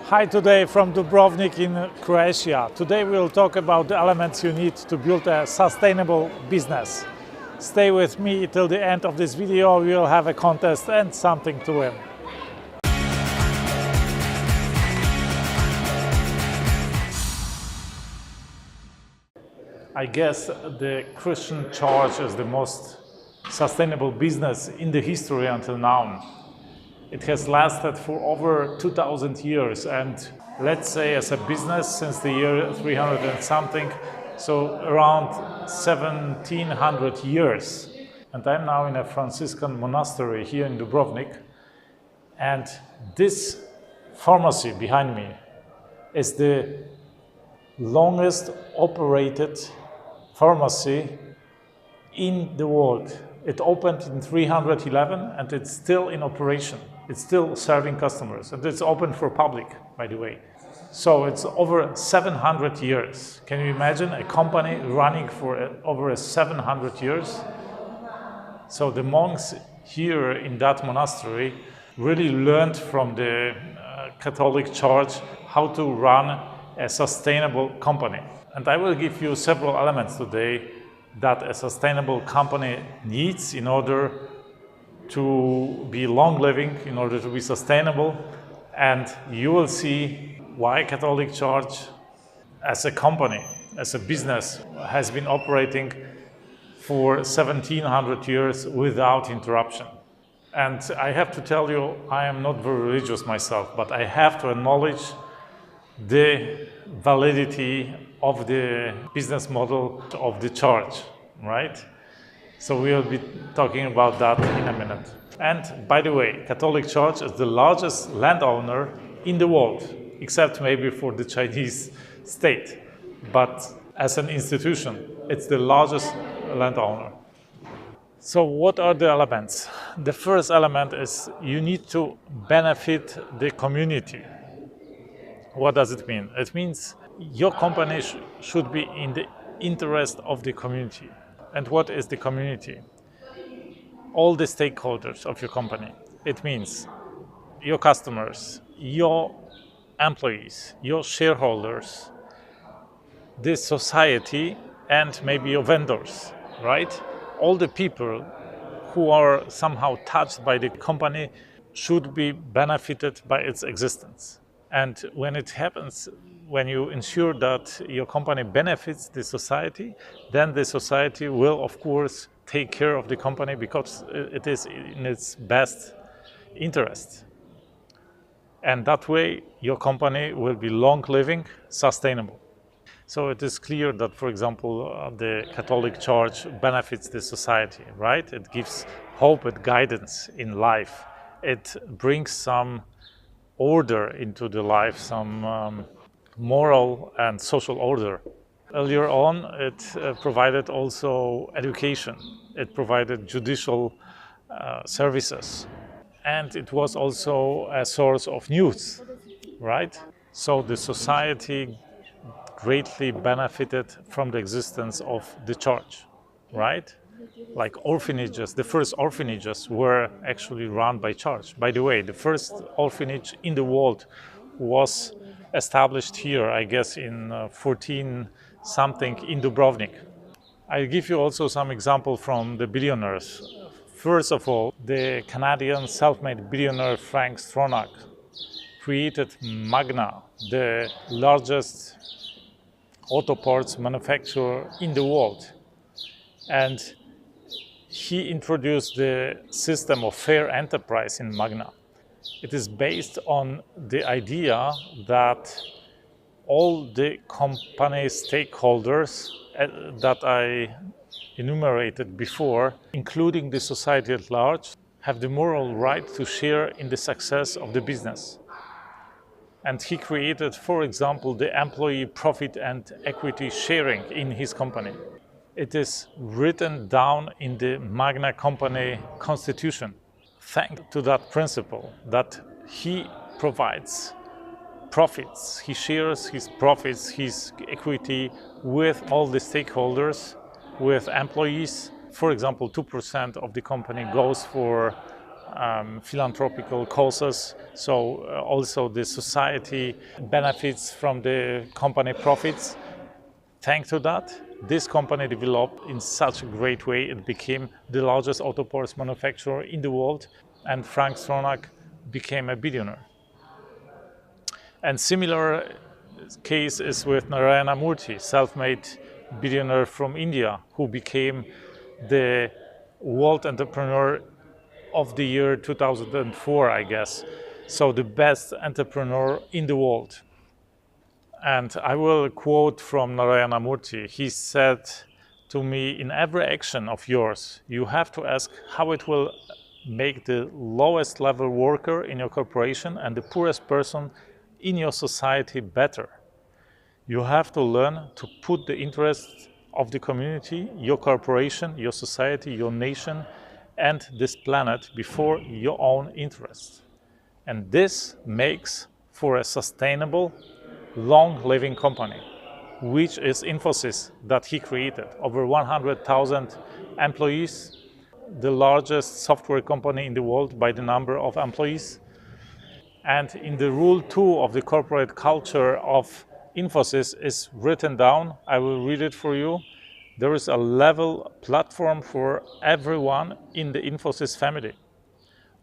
Hi, today from Dubrovnik in Croatia. Today we'll talk about the elements you need to build a sustainable business. Stay with me till the end of this video. We'll have a contest and something to win. I guess the Christian church is the most sustainable business in the history until now. It has lasted for over 2000 years, and let's say as a business since the year 300 and something, so around 1700 years. And I'm now in a Franciscan Monastery here in Dubrovnik, and this pharmacy behind me is the longest operated pharmacy in the world. It opened in 311 and it's still in operation. It's still serving customers, and it's open for public, by the way. So it's over 700 years. Can you imagine a company running for over 700 years? So the monks here in that monastery really learned from the Catholic Church how to run a sustainable company. And I will give you several elements today that a sustainable company needs in order to be long-living, in order to be sustainable. And you will see why Catholic Church as a company, as a business, has been operating for 1700 years without interruption. And I have to tell you, I am not very religious myself, but I have to acknowledge the validity of the business model of the church, right? So we'll be talking about that in a minute. And by the way, Catholic Church is the largest landowner in the world, except maybe for the Chinese state. But as an institution, it's the largest landowner. So what are the elements? The first element is you need to benefit the community. What does it mean? It means your company should be in the interest of the community. And what is the community? All the stakeholders of your company. It means your customers, your employees, your shareholders, this society, and maybe your vendors, right? All the people who are somehow touched by the company should be benefited by its existence. And when it happens, when you ensure that your company benefits the society, then the society will, of course, take care of the company because it is in its best interest. And that way, your company will be long-living, sustainable. So it is clear that, for example, the Catholic Church benefits the society, right? It gives hope and guidance in life. It brings some order into the life, some moral and social order. Earlier on, it provided also education. It provided judicial services. And it was also a source of news, right? So the society greatly benefited from the existence of the church, right? Like orphanages, the first orphanages were actually run by church. By the way, the first orphanage in the world was established here, I guess, in 14 something in Dubrovnik. I'll give you also some example from the billionaires. First of all, the Canadian self-made billionaire Frank Stronach created Magna, the largest auto parts manufacturer in the world. And he introduced the system of fair enterprise in Magna. It is based on the idea that all the company stakeholders that I enumerated before, including the society at large, have the moral right to share in the success of the business. And he created, for example, the employee profit and equity sharing in his company. It is written down in the Magna company constitution. Thanks to that principle that he provides profits, he shares his profits, his equity with all the stakeholders, with employees. For example, 2% of the company goes for philanthropical causes. So also the society benefits from the company profits. Thanks to that, this company developed in such a great way. It became the largest auto parts manufacturer in the world, and Frank Stronach became a billionaire. And similar case is with Narayana Murthy, self-made billionaire from India, who became the world entrepreneur of the year 2004, I guess. So the best entrepreneur in the world. And I will quote from Narayana Murthy. He said to me, in every action of yours, you have to ask how it will make the lowest level worker in your corporation and the poorest person in your society better. You have to learn to put the interests of the community, your corporation, your society, your nation, and this planet before your own interests. And this makes for a sustainable, long-living company, which is Infosys that he created. Over 100,000 employees, the largest software company in the world by the number of employees. And in the rule 2 of the corporate culture of Infosys is written down. I will read it for you. There is a level platform for everyone in the Infosys family.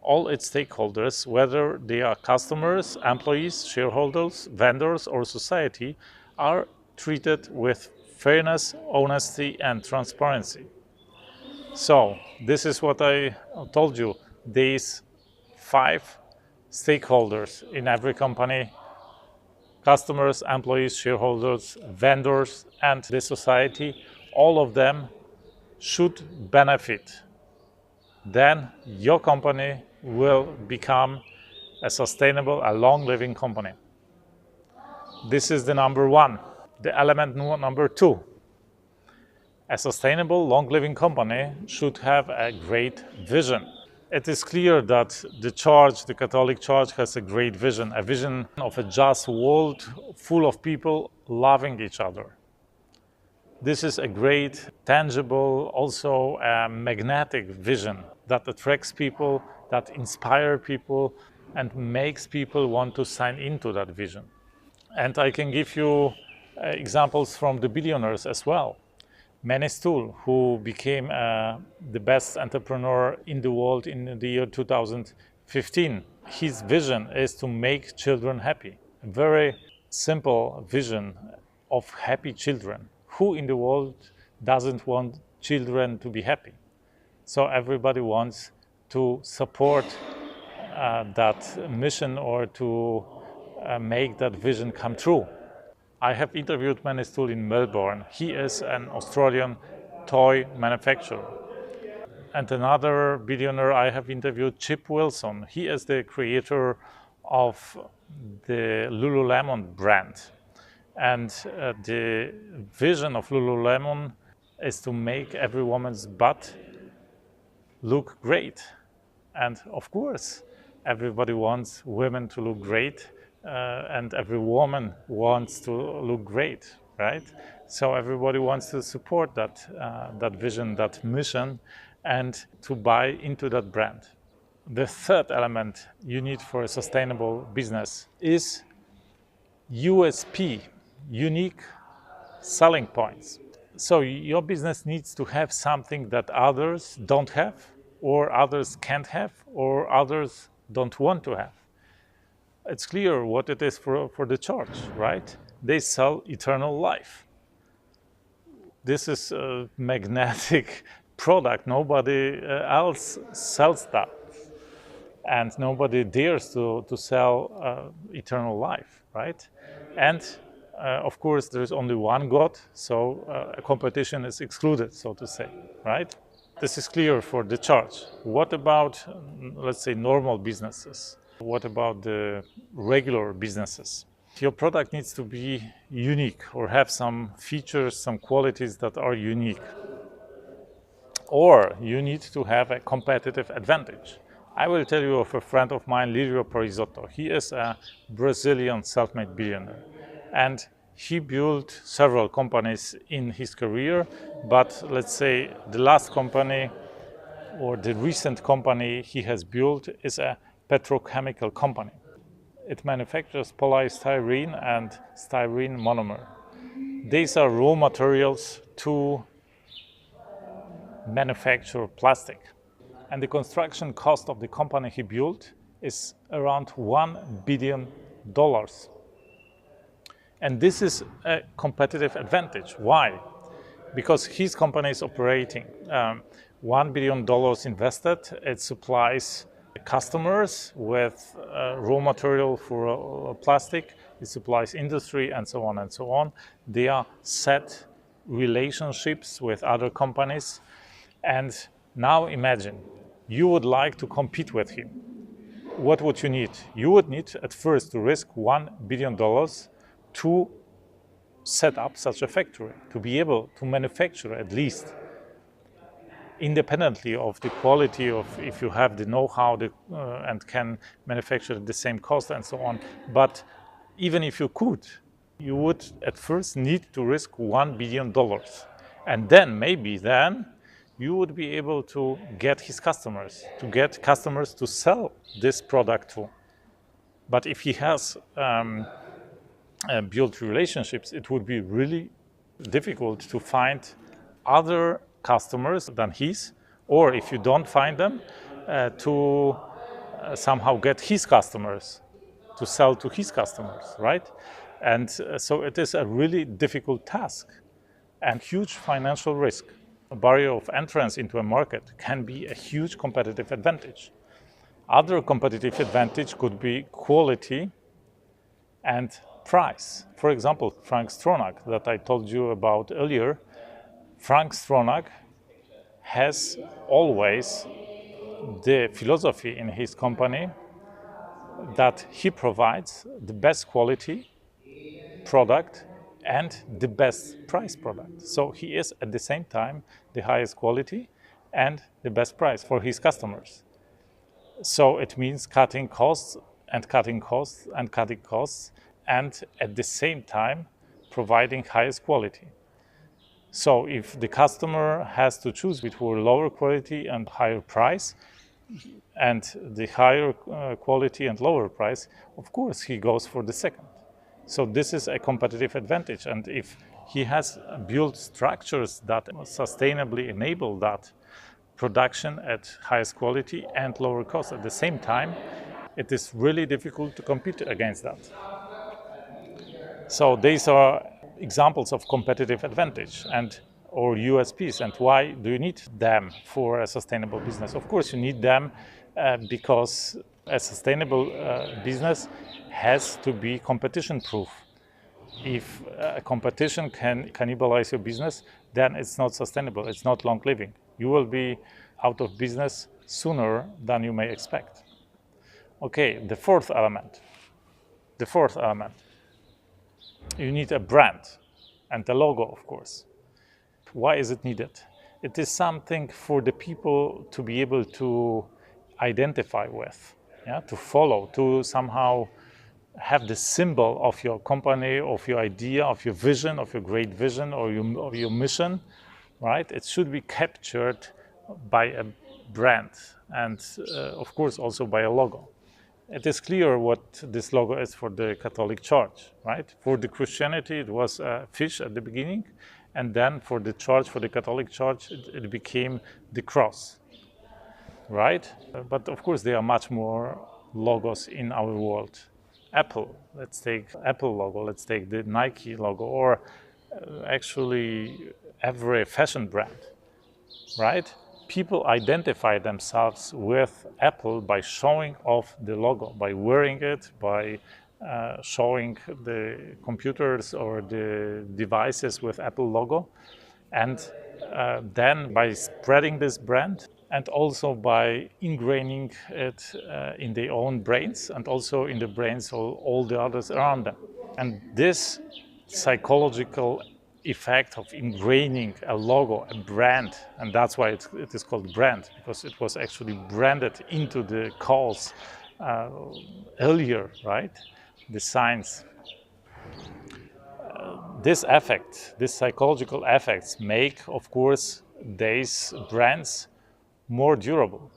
All its stakeholders, whether they are customers, employees, shareholders, vendors, or society, are treated with fairness, honesty, and transparency. So this is what I told you. These 5 stakeholders in every company: customers, employees, shareholders, vendors, and the society, all of them should benefit. Then your company will become a sustainable, a long-living company. This is the number 1. The element number 2. A sustainable, long-living company should have a great vision. It is clear that the Church, the Catholic Church, has a great vision, a vision of a just world full of people loving each other. This is a great, tangible, also a magnetic vision that attracts people, that inspires people, and makes people want to sign into that vision. And I can give you examples from the billionaires as well. Menestool, who became the best entrepreneur in the world in the year 2015. His vision is to make children happy. A very simple vision of happy children. Who in the world doesn't want children to be happy? So everybody wants to support that mission or to make that vision come true. I have interviewed Menestool in Melbourne. He is an Australian toy manufacturer. And another billionaire I have interviewed, Chip Wilson. He is the creator of the Lululemon brand. And the vision of Lululemon is to make every woman's butt look great. And of course, everybody wants women to look great. And every woman wants to look great, right? So everybody wants to support that vision, that mission, and to buy into that brand. The third element you need for a sustainable business is USP, unique selling points. So your business needs to have something that others don't have, or others can't have, or others don't want to have. It's clear what it is for the church, right? They sell eternal life. This is a magnetic product. Nobody else sells that. And nobody dares to sell eternal life, right? And of course, there is only one God, so a competition is excluded, so to say, right? This is clear for the church. What about, let's say, normal businesses? What about the regular businesses? Your product needs to be unique or have some features, some qualities that are unique. Or you need to have a competitive advantage. I will tell you of a friend of mine, Lirio Parisotto. He is a Brazilian self-made billionaire. And he built several companies in his career, but let's say the last company or the recent company he has built is a petrochemical company. It manufactures polystyrene and styrene monomer. These are raw materials to manufacture plastic. And the construction cost of the company he built is around $1 billion. And this is a competitive advantage. Why? Because his company is operating. $1 billion invested, it supplies customers with raw material for plastic, it supplies industry, and so on and so on. They are set relationships with other companies. And now imagine, you would like to compete with him. What would you need? You would need at first to risk $1 billion to set up such a factory, to be able to manufacture at least independently of the quality of, if you have the know-how and can manufacture at the same cost and so on. But even if you could, you would at first need to risk $1 billion. And then you would be able to get his customers, to sell this product to. But if he has built relationships, it would be really difficult to find other customers than his, or if you don't find them, to somehow get his customers, to sell to his customers, right? And so it is a really difficult task and huge financial risk. A barrier of entrance into a market can be a huge competitive advantage. Other competitive advantage could be quality and price. For example, Frank Stronach that I told you about earlier. Frank Stronach has always the philosophy in his company that he provides the best quality product and the best price product. So he is at the same time the highest quality and the best price for his customers. So it means cutting costs and cutting costs and cutting costs, and at the same time providing highest quality. So if the customer has to choose between lower quality and higher price, and the higher quality and lower price, of course he goes for the second. So this is a competitive advantage, and if he has built structures that sustainably enable that production at highest quality and lower cost at the same time, it is really difficult to compete against that. So these are examples of competitive advantage or USPs, and why do you need them for a sustainable business? Of course you need them because a sustainable business has to be competition proof. If a competition can cannibalize your business, then it's not sustainable, it's not long living. You will be out of business sooner than you may expect. Okay, the fourth element. You need a brand and a logo, of course. Why is it needed? It is something for the people to be able to identify with, to follow, to somehow have the symbol of your company, of your idea, of your vision, of your great vision, or your mission, right? It should be captured by a brand and, of course, also by a logo. It is clear what this logo is for the Catholic Church, right? For the Christianity, it was a fish at the beginning, and then for the Church, for the Catholic Church, it became the cross, right? But of course, there are much more logos in our world. Apple, let's take Apple logo, let's take the Nike logo, or actually every fashion brand, right? People identify themselves with Apple by showing off the logo, by wearing it, by showing the computers or the devices with Apple logo, and then by spreading this brand, and also by ingraining it in their own brains and also in the brains of all the others around them. And this psychological effect of ingraining a logo, a brand, and that's why it is called brand, because it was actually branded into the calls earlier, right? The signs. This effect, these psychological effects make, of course, these brands more durable,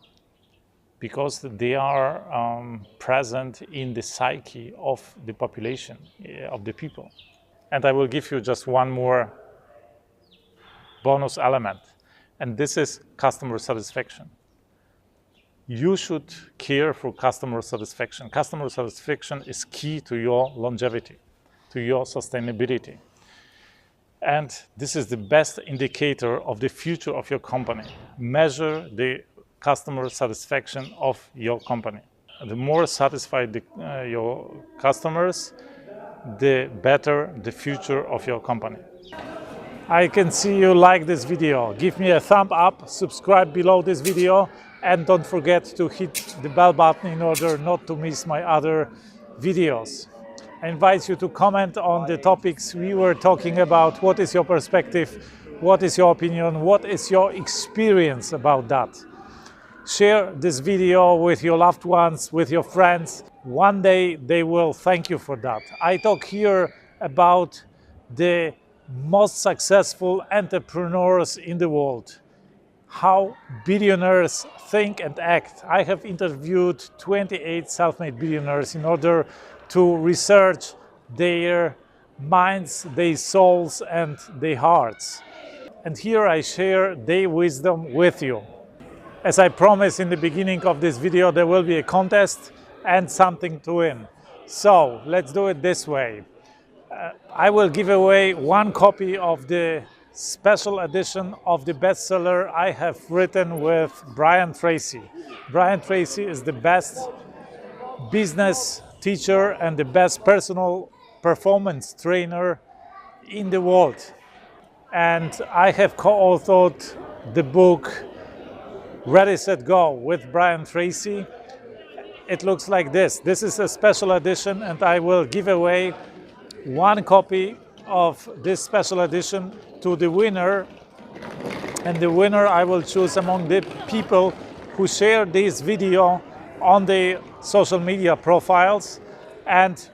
because they are present in the psyche of the population, of the people. And I will give you just one more bonus element, and this is customer satisfaction. You should care for customer satisfaction. Customer satisfaction is key to your longevity, to your sustainability. And this is the best indicator of the future of your company. Measure the customer satisfaction of your company. The more satisfied your customers, the better the future of your company. I can see you like this video. Give me a thumb up, subscribe below this video, and don't forget to hit the bell button in order not to miss my other videos. I invite you to comment on the topics we were talking about. What is your perspective? What is your opinion? What is your experience about that? Share this video with your loved ones, with your friends. One day they will thank you for that. I talk here about the most successful entrepreneurs in the world, how billionaires think and act. I have interviewed 28 self-made billionaires in order to research their minds, their souls, and their hearts. And here I share their wisdom with you. As I promised in the beginning of this video, there will be a contest and something to win. So let's do it this way. I will give away one copy of the special edition of the bestseller I have written with Brian Tracy. Brian Tracy is the best business teacher and the best personal performance trainer in the world. And I have co-authored the book Ready, Set, Go with Brian Tracy. It looks like this. This is a special edition, and I will give away one copy of this special edition to the winner. And the winner I will choose among the people who share this video on their social media profiles and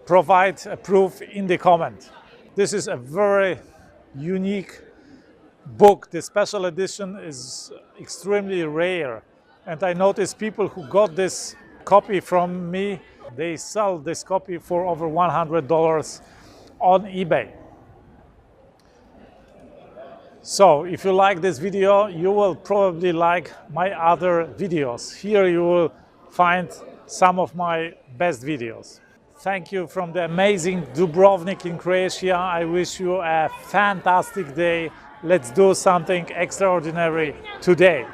provide a proof in the comment. This is a very unique book. The special edition is extremely rare, and I noticed people who got this copy from me, they sell this copy for over $100 on eBay. So if you like this video, you will probably like my other videos. Here you will find some of my best videos. Thank you from the amazing Dubrovnik in Croatia. I wish you a fantastic day. Let's do something extraordinary today.